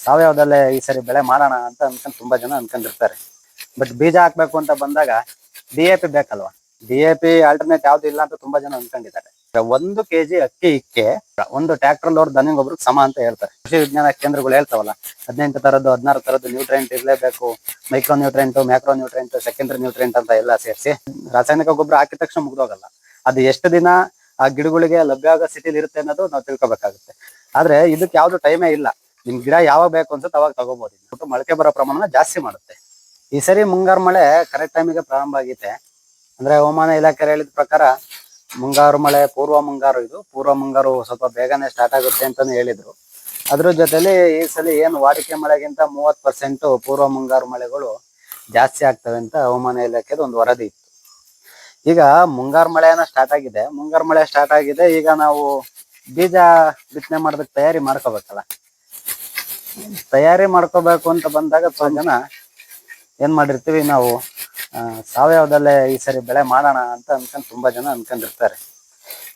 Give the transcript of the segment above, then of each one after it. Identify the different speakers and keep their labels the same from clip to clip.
Speaker 1: ಸಾವಯವದಲ್ಲೇ ಈ ಸರಿ ಬೆಳೆ ಮಾಡೋಣ ಅಂತ ಅನ್ಕೊಂಡು ತುಂಬಾ ಜನ ಅನ್ಕೊಂಡಿರ್ತಾರೆ. ಬಟ್ ಬೀಜ ಹಾಕ್ಬೇಕು ಅಂತ ಬಂದಾಗ DAP ಬೇಕಲ್ವಾ. DAP ಆಲ್ಟರ್ನೇಟ್ ಯಾವ್ದು ಇಲ್ಲ ಅಂತ ತುಂಬಾ ಜನ ಅನ್ಕೊಂಡಿದ್ದಾರೆ. 1 kg ಅಕ್ಕಿ ಇಕ್ಕೆ 1 ಟ್ರ್ಯಾಕ್ಟರ್ ಲೋಡ್ ದನಿ ಗೊಬ್ಬರಕ್ಕೆ ಸಮ ಅಂತ ಹೇಳ್ತಾರೆ. ಕೃಷಿ ವಿಜ್ಞಾನ ಕೇಂದ್ರಗಳು ಹೇಳ್ತಾವಲ್ಲ, 18 ತರದ್ದು 16 ತರದ್ದು ನ್ಯೂಟ್ರಿಯೆಂಟ್ ಇರಲೇಬೇಕು. Micro nutrient, macro nutrient, secondary nutrient ಅಂತ ಎಲ್ಲ ಸೇರಿಸಿ ರಾಸಾಯನಿಕ ಗೊಬ್ಬರ ಹಾಕಿದ ತಕ್ಷಣ ಮುಗ್ದೋಗಲ್ಲ. ಅದು ಎಷ್ಟು ದಿನ ಆ ಗಿಡಗಳಿಗೆ ಲಭ್ಯ ಆಗೋ ಸ್ಥಿತಿಲಿ ಇರುತ್ತೆ ಅನ್ನೋದು ನಾವು ತಿಳ್ಕೊಬೇಕಾಗುತ್ತೆ. ಆದ್ರೆ ಇದಕ್ಕೆ ಯಾವ್ದು ಟೈಮೇ ಇಲ್ಲ. ನಿಮ್ ಗಿಡ ಯಾವಾಗ ಬೇಕು ಅನ್ಸುತ್ತೆ ಅವಾಗ ತಗೋಬಹುದು. ಮೊಳಕೆ ಬರೋ ಪ್ರಮಾಣ ಜಾಸ್ತಿ ಮಾಡುತ್ತೆ. ಈ ಸರಿ ಮುಂಗಾರು ಮಳೆ ಕರೆಕ್ಟ್ ಟೈಮಿಗೆ ಪ್ರಾರಂಭ ಆಗೈತೆ. ಅಂದ್ರೆ ಹವಾಮಾನ ಇಲಾಖೆ ಹೇಳಿದ ಪ್ರಕಾರ ಮುಂಗಾರು ಮಳೆ ಪೂರ್ವ ಮುಂಗಾರು, ಇದು ಪೂರ್ವ ಮುಂಗಾರು ಸ್ವಲ್ಪ ಬೇಗನೆ ಸ್ಟಾರ್ಟ್ ಆಗುತ್ತೆ ಅಂತಾನು ಹೇಳಿದ್ರು. ಅದ್ರ ಜೊತೆಲಿ ಈ ಸಲ ಏನು ವಾಡಿಕೆ ಮಳೆಗಿಂತ 30% ಪೂರ್ವ ಮುಂಗಾರು ಮಳೆಗಳು ಜಾಸ್ತಿ ಆಗ್ತವೆ ಅಂತ ಹವಾಮಾನ ಇಲಾಖೆದು ಒಂದು ವರದಿ ಇತ್ತು. ಈಗ ಮುಂಗಾರು ಮಳೆನ ಸ್ಟಾರ್ಟ್ ಆಗಿದೆ. ಮುಂಗಾರು ಮಳೆ ಸ್ಟಾರ್ಟ್ ಆಗಿದೆ. ಈಗ ನಾವು ಬೀಜ ಬಿತ್ತನೆ ಮಾಡೋದಕ್ಕೆ ತಯಾರಿ ಮಾಡ್ಕೋಬೇಕಲ್ಲ. ತಯಾರಿ ಮಾಡ್ಕೋಬೇಕು ಅಂತ ಬಂದಾಗ ಸ್ವಲ್ಪ ಜನ ಏನ್ ಮಾಡಿರ್ತೀವಿ ನಾವು, ಸಾವಯವದಲ್ಲೇ ಈ ಸರಿ ಬೆಳೆ ಮಾಡೋಣ ಅಂತ ಅನ್ಕೊಂಡು ತುಂಬಾ ಜನ ಅನ್ಕೊಂಡಿರ್ತಾರೆ.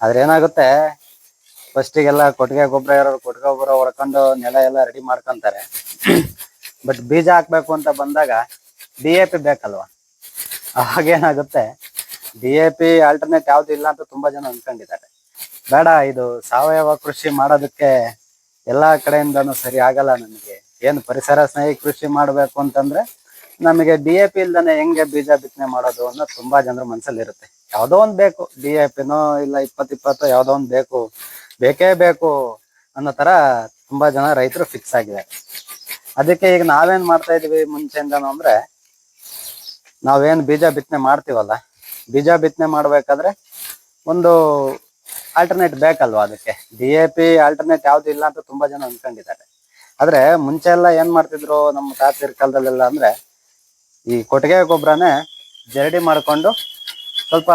Speaker 1: ಆದ್ರೆ ಏನಾಗುತ್ತೆ, ಫಸ್ಟಿಗೆಲ್ಲ ಕೊಟ್ಟಿಗೆ ಗೊಬ್ಬರ ಇರೋರು ಕೊಟ್ಟಿಗೆ ಗೊಬ್ಬರ ಹೊಡ್ಕೊಂಡು ನೆಲ ಎಲ್ಲ ರೆಡಿ ಮಾಡ್ಕೊಂತಾರೆ. ಬಟ್ ಬೀಜ ಹಾಕ್ಬೇಕು ಅಂತ ಬಂದಾಗ DAP ಬೇಕಲ್ವಾ. ಅವಾಗೇನಾಗುತ್ತೆ, DAP ಆಲ್ಟರ್ನೇಟ್ ಯಾವ್ದು ಇಲ್ಲ ಅಂತ ತುಂಬಾ ಜನ ಅನ್ಕೊಂಡಿದ್ದಾರೆ. ಬೇಡ, ಇದು ಸಾವಯವ ಕೃಷಿ ಮಾಡೋದಕ್ಕೆ ಎಲ್ಲಾ ಕಡೆಯಿಂದನೂ ಸರಿ ಆಗಲ್ಲ. ನಮಗೆ ಏನು ಪರಿಸರ ಸ್ನೇಹಿ ಕೃಷಿ ಮಾಡ್ಬೇಕು ಅಂತಂದ್ರೆ ನಮಗೆ DAP ಇಲ್ದಾನೆ ಹೆಂಗೆ ಬೀಜ ಬಿತ್ತನೆ ಮಾಡೋದು ಅನ್ನೋದು ತುಂಬಾ ಜನರ ಮನಸ್ಸಲ್ಲಿ ಇರುತ್ತೆ. ಯಾವ್ದೋ ಒಂದ್ ಬೇಕು, DAPನೋ ಇಲ್ಲ 20-20 ಯಾವ್ದೋ ಒಂದ್ ಬೇಕು, ಬೇಕೇ ಬೇಕು ಅನ್ನೋ ತರ ತುಂಬಾ ಜನ ರೈತರು ಫಿಕ್ಸ್ ಆಗಿದ್ದಾರೆ. ಅದಕ್ಕೆ ಈಗ ನಾವೇನ್ ಮಾಡ್ತಾ ಇದೀವಿ ಮುಂಚೆಯಿಂದನು ಅಂದ್ರೆ, ನಾವೇನ್ ಬೀಜ ಬಿತ್ತನೆ ಮಾಡ್ತೀವಲ್ಲ, ಬೀಜ ಬಿತ್ತನೆ ಮಾಡ್ಬೇಕಾದ್ರೆ ಒಂದು ಆಲ್ಟರ್ನೇಟ್ ಬೇಕಲ್ವಾ. ಅದಕ್ಕೆ DAP ಆಲ್ಟರ್ನೇಟ್ ಯಾವ್ದು ಇಲ್ಲ ಅಂತ ತುಂಬಾ ಜನ ಅನ್ಕೊಂಡಿದ್ದಾರೆ. ಆದ್ರೆ ಮುಂಚೆ ಎಲ್ಲ ಏನ್ ಮಾಡ್ತಿದ್ರು ನಮ್ಮ ತಾತರ ಕಾಲದಲ್ಲೆಲ್ಲ ಅಂದ್ರೆ, ಈ ಕೊಟ್ಟಿಗೆ ಗೊಬ್ಬರನೇ ಜರಡಿ ಮಾಡ್ಕೊಂಡು ಸ್ವಲ್ಪ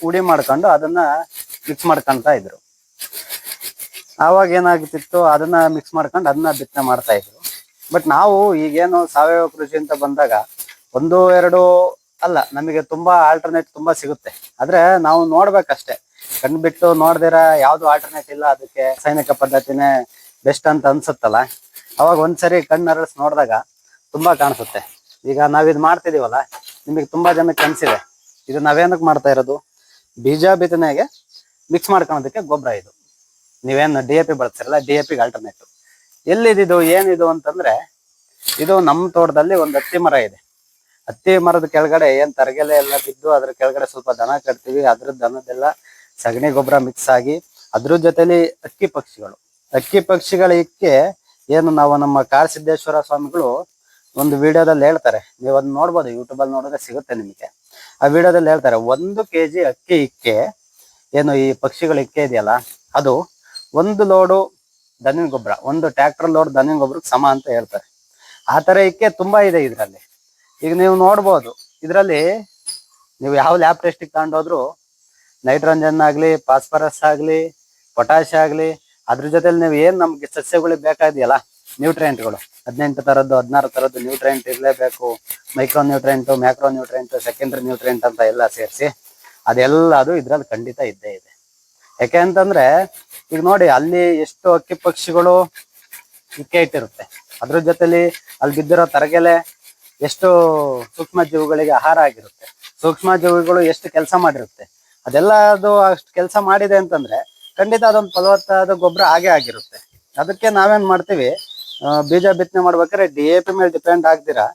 Speaker 1: ಉಡಿ ಮಾಡ್ಕೊಂಡು ಅದನ್ನ ಮಿಕ್ಸ್ ಮಾಡ್ಕೊಂತ ಇದ್ರು. ಆವಾಗ ಏನಾಗ್ತಿತ್ತು, ಅದನ್ನ ಮಿಕ್ಸ್ ಮಾಡ್ಕೊಂಡು ಅದನ್ನ ಬಿತ್ತನೆ ಮಾಡ್ತಾ ಇದ್ರು. ಬಟ್ ನಾವು ಈಗೇನು ಸಾವಯವ ಕೃಷಿ ಅಂತ ಬಂದಾಗ 1-2 ಅಲ್ಲ, ನಮಗೆ ತುಂಬಾ ಆಲ್ಟರ್ನೇಟ್ ತುಂಬಾ ಸಿಗುತ್ತೆ. ಆದ್ರೆ ನಾವು ನೋಡ್ಬೇಕಷ್ಟೇ, ಕಣ್ಬಿಟ್ಟು ನೋಡ್ದಿರ ಯಾವ್ದು ಆಲ್ಟರ್ನೇಟ್ ಇಲ್ಲ, ಅದಕ್ಕೆ ರಾಸಾಯನಿಕ ಪದ್ಧತಿನೇ ಬೆಸ್ಟ್ ಅಂತ ಅನ್ಸುತ್ತಲ್ಲ, ಅವಾಗ ಒಂದ್ಸರಿ ಕಣ್ಣು ಅರಳಿಸಿ ನೋಡಿದಾಗ ತುಂಬಾ ಕಾಣಿಸುತ್ತೆ. ಈಗ ನಾವಿದ್ ಮಾಡ್ತಿದೀವಲ್ಲ, ನಿಮಗೆ ತುಂಬಾ ಜನಕ್ಕೆ ಅನ್ಸಿದೆ ಇದು ನಾವೇನಕ್ಕೆ ಮಾಡ್ತಾ ಇರೋದು, ಬೀಜ ಬಿತ್ತನೆಗೆ ಮಿಕ್ಸ್ ಮಾಡ್ಕೊಳೋದಕ್ಕೆ ಗೊಬ್ಬರ. ಇದು ನೀವೇನು DAP ಬಳಸ್ತಿರಲ್ಲ, DAP ಆಲ್ಟರ್ನೇಟ್. ಎಲ್ಲಿದ್ದು ಏನಿದು ಅಂತಂದ್ರೆ, ಇದು ನಮ್ಮ ತೋಟದಲ್ಲಿ ಒಂದು ಹತ್ತಿ ಮರ ಇದೆ. ಹತ್ತಿ ಮರದ ಕೆಳಗಡೆ ಏನ್ ತರಗೆಲೆ ಎಲ್ಲ ಬಿದ್ದು ಅದ್ರ ಕೆಳಗಡೆ ಸ್ವಲ್ಪ ದನ ಕಟ್ತೀವಿ. ಅದ್ರ ದನದೆಲ್ಲ ಸಗಣಿ ಗೊಬ್ಬರ ಮಿಕ್ಸ್ ಆಗಿ, ಅದ್ರ ಜೊತೆಲಿ ಅಕ್ಕಿ ಪಕ್ಷಿಗಳಿಗೆ ಏನು ನಾವು ನಮ್ಮ ಕಾಡಸಿದ್ದೇಶ್ವರ ಸ್ವಾಮಿಗಳು ಒಂದು ವಿಡಿಯೋದಲ್ಲಿ ಹೇಳ್ತಾರೆ, ನೀವು ಅದನ್ನ ನೋಡ್ಬೋದು, ಯೂಟ್ಯೂಬ್ ಅಲ್ಲಿ ನೋಡಿದ್ರೆ ಸಿಗುತ್ತೆ ನಿಮಗೆ. ಆ ವಿಡಿಯೋದಲ್ಲಿ ಹೇಳ್ತಾರೆ, 1 kg ಅಕ್ಕಿ ಇಕ್ಕೆ, ಏನು ಈ ಪಕ್ಷಿಗಳ ಇಕ್ಕೆ ಇದೆಯಲ್ಲ, ಅದು 1 ಲೋಡು ದನಿನ ಗೊಬ್ಬರ, 1 ಟ್ರ್ಯಾಕ್ಟರ್ ಲೋಡ್ ದನಿನ ಗೊಬ್ಬರಕ್ಕೆ ಸಮ ಅಂತ ಹೇಳ್ತಾರೆ. ಆ ತರ ಇಕ್ಕೆ ತುಂಬಾ ಇದೆ ಇದ್ರಲ್ಲಿ. ಈಗ ನೀವು ನೋಡ್ಬೋದು, ಇದ್ರಲ್ಲಿ ನೀವು ಯಾವ ಲ್ಯಾಬ್ ಟೆಸ್ಟಿಗೆ ತಗೊಂಡೋದ್ರು ನೈಟ್ರೋಜನ್ ಆಗ್ಲಿ, ಫಾಸ್ಫರಸ್ ಆಗ್ಲಿ, ಪೊಟ್ಯಾಶ್ ಆಗ್ಲಿ, ಅದ್ರ ಜೊತೆಲಿ ನೀವು ಏನ್ ನಮ್ಗೆ ಸಸ್ಯಗಳಿಗೆ ಬೇಕಾಗಿದೆಯಲ್ಲ ನ್ಯೂಟ್ರಿಯೆಂಟ್ಗಳು, 18 ತರದ್ದು 16 ತರದ್ದು ನ್ಯೂಟ್ರಿಯೆಂಟ್ ಇರಲೇಬೇಕು. Micro nutrient, macro nutrient, secondary nutrient ಅಂತ ಎಲ್ಲ ಸೇರಿಸಿ ಅದೆಲ್ಲದು ಇದ್ರಲ್ಲಿ ಖಂಡಿತ ಇದ್ದೇ ಇದೆ. ಯಾಕೆ ಅಂತಂದ್ರೆ, ಈಗ ನೋಡಿ ಅಲ್ಲಿ ಎಷ್ಟು ಅಕ್ಕಿ ಪಕ್ಷಿಗಳು ಇಕ್ಕೆ ಇಟ್ಟಿರುತ್ತೆ, ಅದ್ರ ಜೊತೆಲಿ ಅಲ್ಲಿ ಬಿದ್ದಿರೋ ತರಗೆಲೆ ಎಷ್ಟು ಸೂಕ್ಷ್ಮ ಜೀವಿಗಳಿಗೆ ಆಹಾರ ಆಗಿರುತ್ತೆ, ಸೂಕ್ಷ್ಮ ಜೀವಿಗಳು ಎಷ್ಟು ಕೆಲಸ ಮಾಡಿರುತ್ತೆ. ಅದೆಲ್ಲ ಅದು ಅಷ್ಟು ಕೆಲಸ ಮಾಡಿದೆ ಅಂತಂದ್ರೆ ಖಂಡಿತ ಅದೊಂದು ಫಲವತ್ತಾದ ಗೊಬ್ಬರ ಆಗೇ ಆಗಿರುತ್ತೆ. ಅದಕ್ಕೆ ನಾವೇನ್ ಮಾಡ್ತೀವಿ, ಬೀಜ ಬಿತ್ತನೆ ಮಾಡ್ಬೇಕಾದ್ರೆ DAP ಮೇಲೆ ಡಿಪೆಂಡ್ ಆಗ್ದಿರಾ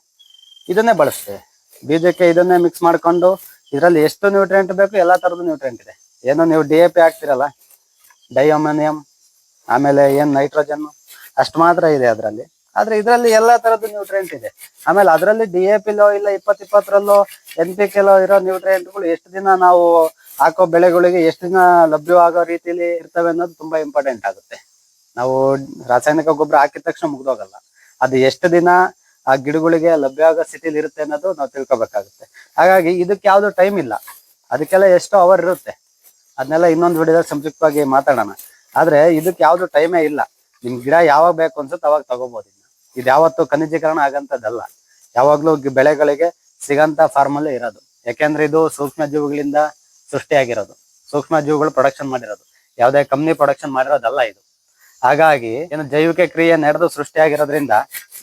Speaker 1: ಇದನ್ನೇ ಬಳಸ್ತೇವೆ. ಬೀಜಕ್ಕೆ ಇದನ್ನೇ ಮಿಕ್ಸ್ ಮಾಡ್ಕೊಂಡು, ಇದರಲ್ಲಿ ಎಷ್ಟು ನ್ಯೂಟ್ರಿಯೆಂಟ್ ಬೇಕು ಎಲ್ಲಾ ತರದ ನ್ಯೂಟ್ರಿಯೆಂಟ್ ಇದೆ. ಏನೋ ನೀವು DAP ಹಾಕ್ತಿರಲ್ಲ, ಡೈಅಮೋನಿಯಂ, ಆಮೇಲೆ ಏನ್ ನೈಟ್ರೋಜನ್, ಅಷ್ಟು ಮಾತ್ರ ಇದೆ ಅದರಲ್ಲಿ. ಆದ್ರೆ ಇದರಲ್ಲಿ ಎಲ್ಲಾ ತರದ ನ್ಯೂಟ್ರಿಯೆಂಟ್ ಇದೆ. ಆಮೇಲೆ ಅದರಲ್ಲಿ DAPಲೋ ಇಲ್ಲ 20-20ರಲ್ಲೋ NPKಲೋ ಇರೋ ನ್ಯೂಟ್ರಿಯೆಂಟ್ಗಳು ಎಷ್ಟು ದಿನ ನಾವು ಹಾಕೋ ಬೆಳೆಗಳಿಗೆ ಎಷ್ಟು ದಿನ ಲಭ್ಯವಾಗೋ ರೀತಿಲಿ ಇರ್ತವೆ ಅನ್ನೋದು ತುಂಬಾ ಇಂಪಾರ್ಟೆಂಟ್ ಆಗುತ್ತೆ. ನಾವು ರಾಸಾಯನಿಕ ಗೊಬ್ಬರ ಹಾಕಿದ ತಕ್ಷಣ ಮುಗ್ದೋಗಲ್ಲ. ಅದು ಎಷ್ಟು ದಿನ ಆ ಗಿಡಗಳಿಗೆ ಲಭ್ಯ ಆಗೋ ಸ್ಥಿತಿಲಿ ಇರುತ್ತೆ ಅನ್ನೋದು ನಾವು ತಿಳ್ಕೊಬೇಕಾಗುತ್ತೆ. ಹಾಗಾಗಿ ಇದಕ್ಕೆ ಯಾವ್ದು ಟೈಮ್ ಇಲ್ಲ, ಅದಕ್ಕೆಲ್ಲ ಎಷ್ಟೋ ಅವರ್ ಇರುತ್ತೆ. ಅದನ್ನೆಲ್ಲ ಇನ್ನೊಂದು ವಿಡಿಯೋದಲ್ಲಿ ಸಂಕ್ಷಿಪ್ತವಾಗಿ ಮಾತಾಡೋಣ. ಆದ್ರೆ ಇದಕ್ಕೆ ಯಾವ್ದು ಟೈಮೇ ಇಲ್ಲ. ನಿಮ್ ಗಿಡ ಯಾವಾಗ ಬೇಕು ಅನ್ಸುತ್ತೆ ಅವಾಗ ತಗೋಬಹುದು. ಇದು ಯಾವತ್ತು ಖನಿಜೀಕರಣ ಆಗಂತದಲ್ಲ, ಯಾವಾಗ್ಲೂ ಬೆಳೆಗಳಿಗೆ ಸಿಗಂತ ಫಾರ್ಮಲ್ಲೇ ಇರೋದು. ಯಾಕೆಂದ್ರೆ ಇದು ಸೂಕ್ಷ್ಮ ಜೀವಿಗಳಿಂದ ಸೃಷ್ಟಿಯಾಗಿರೋದು, ಸೂಕ್ಷ್ಮ ಜೀವಿಗಳು ಪ್ರೊಡಕ್ಷನ್ ಮಾಡಿರೋದು, ಯಾವುದೇ ಕಂಪ್ನಿ ಪ್ರೊಡಕ್ಷನ್ ಮಾಡಿರೋದಲ್ಲ ಇದು. ಹಾಗಾಗಿ ಏನು ಜೈವಿಕ ಕ್ರಿಯೆ ನಡೆದು ಸೃಷ್ಟಿಯಾಗಿರೋದ್ರಿಂದ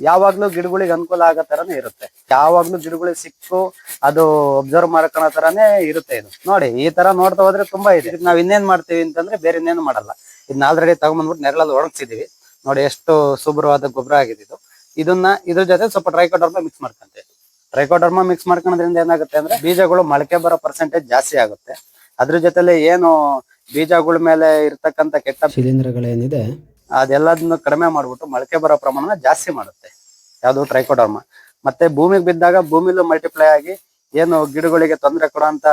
Speaker 1: ಯಾವಾಗ್ಲೂ ಗಿಡಗಳಿಗೆ ಅನುಕೂಲ ಆಗೋ ತರಾನೇ ಇರುತ್ತೆ. ಯಾವಾಗ್ಲೂ ಗಿಡಗಳಿಗೆ ಸಿಕ್ಕು ಅದು ಒಬ್ಸರ್ವ್ ಮಾಡ್ಕೊಳೋ ತರಾನೇ ಇರುತ್ತೆ. ಇದು ನೋಡಿ, ಈ ತರ ನೋಡ್ತಾ ಹೋದ್ರೆ ತುಂಬಾ ಇದೆ. ನಾವ್ ಇನ್ನೇನ್ ಮಾಡ್ತೀವಿ ಅಂತಂದ್ರೆ ಬೇರೆ ಇನ್ನೇನು ಮಾಡಲ್ಲ. ಇದನ್ನ ಆಲ್ರೆಡಿ ತಗೊಂಡ್ಬಂದ್ಬಿಟ್ಟು ನೆರಳಲ್ಲಿ ಒಣಗಿಸಿದೀವಿ. ನೋಡಿ ಎಷ್ಟು ಶುಭ್ರವಾದ ಗೊಬ್ಬರ ಆಗಿದೆ ಇದು. ಇದನ್ನ ಇದ್ರ ಜೊತೆ ಸ್ವಲ್ಪ ಟ್ರೈಕೋಡರ್ಮಾ ಮಿಕ್ಸ್ ಮಾಡ್ಕೊಂತೀವಿ. ಟ್ರೈಕೋಡರ್ಮಾ ಮಿಕ್ಸ್ ಮಾಡ್ಕೊಳೋದ್ರಿಂದ ಏನಾಗುತ್ತೆ ಅಂದ್ರೆ ಬೀಜಗಳು ಮೊಳಕೆ ಬರೋ ಪರ್ಸೆಂಟೇಜ್ ಜಾಸ್ತಿ ಆಗುತ್ತೆ. ಅದ್ರ ಜೊತೆಲಿ ಏನು ಬೀಜಗಳ ಮೇಲೆ ಇರ್ತಕ್ಕಂಥ ಕೆಟ್ಟ
Speaker 2: ಶಿಲೀಂಧ್ರಗಳೇನಿದೆ
Speaker 1: ಅದೆಲ್ಲದನ್ನು ಕಡಿಮೆ ಮಾಡ್ಬಿಟ್ಟು ಮೊಳಕೆ ಬರೋ ಪ್ರಮಾಣನ ಜಾಸ್ತಿ ಮಾಡುತ್ತೆ ಯಾವುದು ಟ್ರೈಕೋಡರ್ಮಾ. ಮತ್ತೆ ಭೂಮಿಗೆ ಬಿದ್ದಾಗ ಭೂಮಿಲೂ ಮಲ್ಟಿಪ್ಲೈ ಆಗಿ ಏನು ಗಿಡಗಳಿಗೆ ತೊಂದರೆ ಕೊಡುವಂತ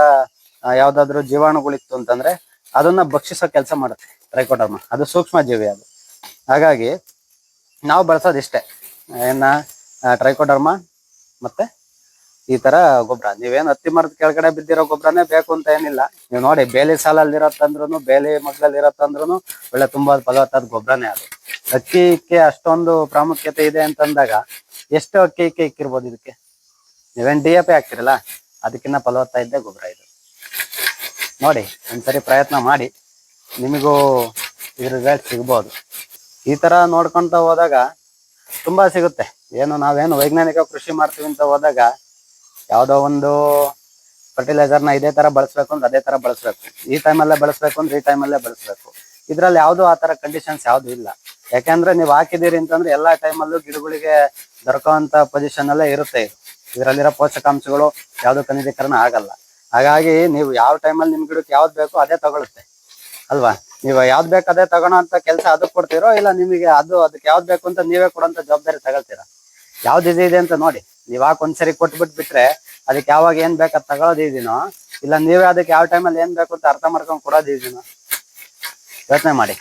Speaker 1: ಯಾವ್ದಾದ್ರು ಜೀವಾಣುಗಳಿತ್ತು ಅಂತಂದ್ರೆ ಅದನ್ನ ಭಕ್ಷಿಸೋ ಕೆಲಸ ಮಾಡುತ್ತೆ ಟ್ರೈಕೋಡರ್ಮಾ. ಅದು ಸೂಕ್ಷ್ಮ ಜೀವಿ ಅದು. ಹಾಗಾಗಿ ನಾವು ಬಳಸೋದಿಷ್ಟೇ, ಏನ ಟ್ರೈಕೋಡರ್ಮಾ ಮತ್ತೆ ಈ ತರ ಗೊಬ್ಬರ. ನೀವೇನು ಹತ್ತಿ ಮರದ ಕೆಳಗಡೆ ಬಿದ್ದಿರೋ ಗೊಬ್ಬರನೇ ಬೇಕು ಅಂತ ಏನಿಲ್ಲ. ನೀವು ನೋಡಿ, ಬೇಲಿ ಸಾಲಲ್ಲಿ ಇರತ್ತಂದ್ರೂ, ಬೇಲಿ ಮಗ್ಲಲ್ಲಿ ಇರತ್ತಂದ್ರೂ ಒಳ್ಳೆ ತುಂಬಾ ಫಲವತ್ತಾದ ಗೊಬ್ಬರನೇ ಅದು. ಅಕ್ಕಿಕ್ಕೆ ಅಷ್ಟೊಂದು ಪ್ರಾಮುಖ್ಯತೆ ಇದೆ ಅಂತಂದಾಗ ಎಷ್ಟು ಅಕ್ಕಿಕ್ಕೆ ಇಕ್ಕಿರ್ಬೋದು ಇದಕ್ಕೆ? ನೀವೇನ್ DAP ಹಾಕ್ತಿರಲ್ಲ, ಅದಕ್ಕಿಂತ ಫಲವತ್ತ ಇದ್ದೇ ಗೊಬ್ಬರ ಇದು. ನೋಡಿ, ಒಂದ್ಸರಿ ಪ್ರಯತ್ನ ಮಾಡಿ, ನಿಮಗೂ ಇದ್ರ ರಿಸಲ್ಟ್ ಸಿಗ್ಬೋದು. ಈ ತರ ನೋಡ್ಕೊಂತ ಹೋದಾಗ ತುಂಬಾ ಸಿಗುತ್ತೆ. ಏನು ನಾವೇನು ವೈಜ್ಞಾನಿಕ ಕೃಷಿ ಮಾಡ್ತೀವಿ ಅಂತ ಹೋದಾಗ ಯಾವ್ದೋ ಒಂದು ಫರ್ಟಿಲೈಸರ್ನ ಇದೇ ತರ ಬಳಸ್ಬೇಕು ಅಂದ್ರೆ ಅದೇ ತರ ಬಳಸ್ಬೇಕು, ಈ ಟೈಮಲ್ಲೇ ಬಳಸ್ಬೇಕು ಅಂದ್ರೆ ಈ ಟೈಮಲ್ಲೇ ಬಳಸ್ಬೇಕು. ಇದ್ರಲ್ಲಿ ಯಾವ್ದು ಆ ತರ ಕಂಡೀಷನ್ಸ್ ಯಾವ್ದು ಇಲ್ಲ. ಯಾಕಂದ್ರೆ ನೀವು ಹಾಕಿದೀರಿ ಅಂತಂದ್ರೆ ಎಲ್ಲಾ ಟೈಮಲ್ಲೂ ಗಿಡಗಳಿಗೆ ದೊರಕುವಂತ ಪೊಸಿಷನ್ ಅಲ್ಲೇ ಇರುತ್ತೆ. ಇದರಲ್ಲಿರೋ ಪೋಷಕಾಂಶಗಳು ಯಾವ್ದು ಖನಿಜೀಕರಣ ಆಗಲ್ಲ. ಹಾಗಾಗಿ ನೀವು ಯಾವ ಟೈಮಲ್ಲಿ ನಿಮ್ ಗಿಡಕ್ಕೆ ಯಾವ್ದು ಬೇಕೋ ಅದೇ ತಗೊಳುತ್ತೆ ಅಲ್ವಾ. ನೀವು ಯಾವ್ದು ಬೇಕು ಅದೇ ತಗೊಳೋ ಅಂತ ಕೆಲಸ ಅದಕ್ಕೆ ಕೊಡ್ತೀರೋ, ಇಲ್ಲ ನಿಮಗೆ ಅದಕ್ಕೆ ಯಾವ್ದು ಬೇಕು ಅಂತ ನೀವೇ ಕೊಡೋಂತ ಜವಾಬ್ದಾರಿ ತಗೊಳ್ತೀರಾ? ಯಾವ್ದು ಇದೆ ಅಂತ ನೋಡಿ. ನೀವ್ ಒಂದ್ಸರಿ ಕೊಟ್ಬಿಟ್ರೆ ಅದಕ್ಕೆ ಯಾವಾಗ ಏನ್ ಬೇಕು ಅದು ತಗೊಳೋದು ಇದೀನೋ, ಇಲ್ಲ ನೀವೇ ಅದಕ್ಕೆ ಯಾವ ಟೈಮಲ್ಲಿ ಏನ್ ಬೇಕು ಅಂತ ಅರ್ಥ ಮಾಡ್ಕೊಂಡು ಕೊಡೋದು ಇದೀನೋ, ಯೋಚನೆ ಮಾಡಿ.